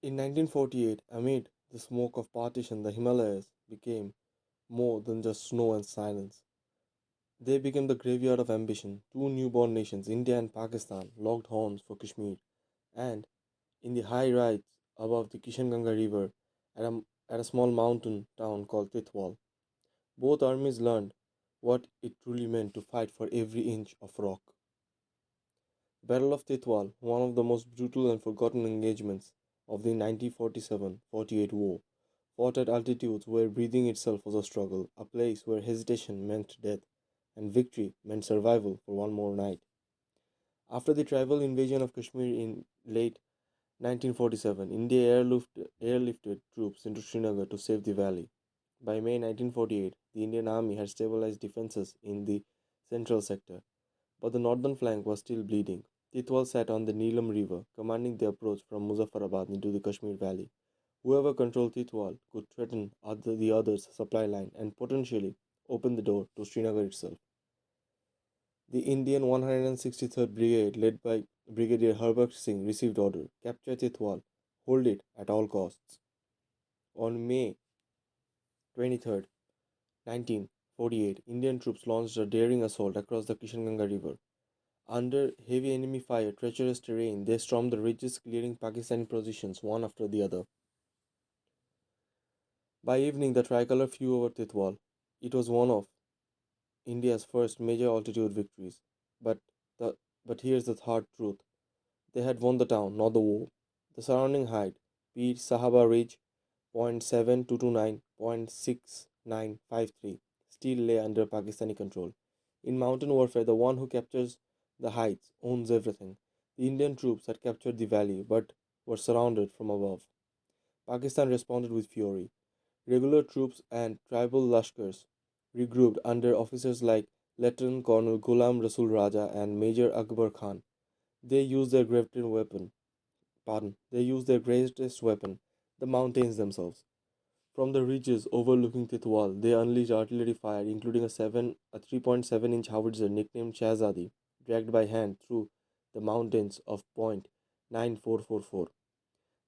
In 1948, amid the smoke of partition, the Himalayas became more than just snow and silence. They became the graveyard of ambition. Two newborn nations, India and Pakistan, locked horns for Kashmir, and in the high rise above the Kishanganga River, at a small mountain town called Tithwal, both armies learned what it truly meant to fight for every inch of rock. Battle of Tithwal, one of the most brutal and forgotten engagements of the 1947-48 war, fought at altitudes where breathing itself was a struggle, a place where hesitation meant death and victory meant survival for one more night. After the tribal invasion of Kashmir in late 1947, India airlifted troops into Srinagar to save the valley. By May 1948, the Indian Army had stabilized defenses in the central sector, but the northern flank was still bleeding. Titwal sat on the Neelam River, commanding the approach from Muzaffarabad into the Kashmir Valley. Whoever controlled Titwal could threaten the other's supply line and potentially open the door to Srinagar itself. The Indian 163rd Brigade, led by Brigadier Harbaksh Singh, received order: capture Titwal, hold it at all costs. On May 23rd, 1948, Indian troops launched a daring assault across the Kishanganga River. Under heavy enemy fire, treacherous terrain, they stormed the ridges, clearing Pakistani positions one after the other. By evening, the tricolor flew over Titwal. It was one of India's first major altitude victories. But the but here's the hard truth: they had won the town, not the war. The surrounding height, be it Sahaba Ridge, 0.7229, 0.6953, still lay under Pakistani control. In mountain warfare, the one who captures the heights owns everything. The Indian troops had captured the valley but were surrounded from above. Pakistan responded with fury. Regular troops and tribal lashkars regrouped under officers like Lieutenant Colonel Ghulam Rasul Raja and Major Akbar Khan. They used their greatest weapon, the mountains themselves. From the ridges overlooking Titwal, they unleashed artillery fire, including a 3.7-inch howitzer nicknamed Shahzadi, dragged by hand through the mountains of point 9444.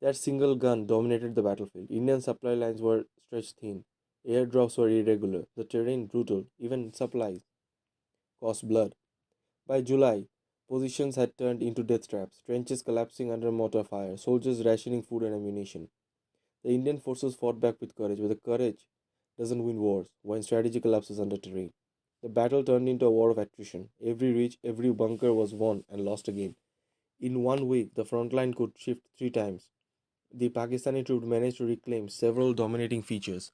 That single gun dominated the battlefield. Indian supply lines were stretched thin. Airdrops were irregular, the terrain brutal, even supplies cost blood. By July, positions had turned into death traps, trenches collapsing under mortar fire, soldiers rationing food and ammunition. The Indian forces fought back with courage, but the courage doesn't win wars when strategy collapses under terrain. The battle turned into a war of attrition. Every ridge, every bunker was won and lost again. In 1 week, the front line could shift 3 times. The Pakistani troops managed to reclaim several dominating features.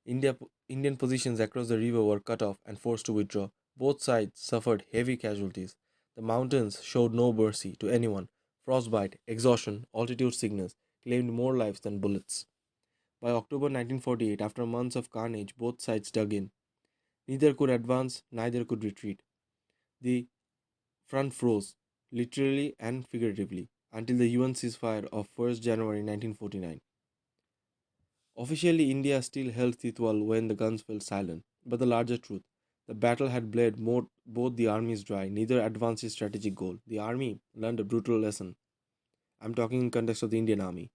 Indian positions across the river were cut off and forced to withdraw. Both sides suffered heavy casualties. The mountains showed no mercy to anyone. Frostbite, exhaustion, altitude sickness claimed more lives than bullets. By October 1948, after months of carnage, both sides dug in. Neither could advance, neither could retreat. The front froze, literally and figuratively, until the UN ceasefire of 1st January 1949. Officially, India still held Titwal when the guns fell silent, but the larger truth: the battle had bled both the armies dry, neither advanced its strategic goal. The army learned a brutal lesson. I'm talking in context of the Indian army.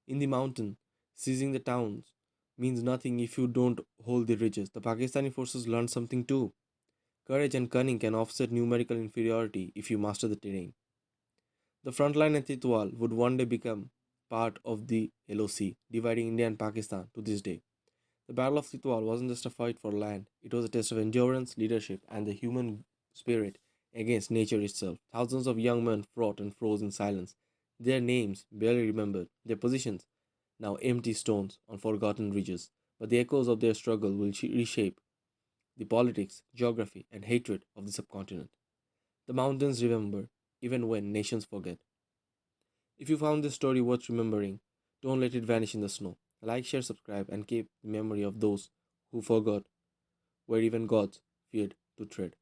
In the mountain, seizing the towns means nothing if you don't hold the ridges. The Pakistani forces learned something too. Courage and cunning can offset numerical inferiority if you master the terrain. The front line at Titwal would one day become part of the LOC, dividing India and Pakistan to this day. The Battle of Titwal wasn't just a fight for land, it was a test of endurance, leadership, and the human spirit against nature itself. Thousands of young men fought and froze in silence, their names barely remembered, their positions now empty stones on forgotten ridges. But the echoes of their struggle will reshape the politics, geography, and hatred of the subcontinent. The mountains remember, even when nations forget. If you found this story worth remembering, don't let it vanish in the snow. Like, share, subscribe, and keep the memory of those who forgot where even gods feared to tread.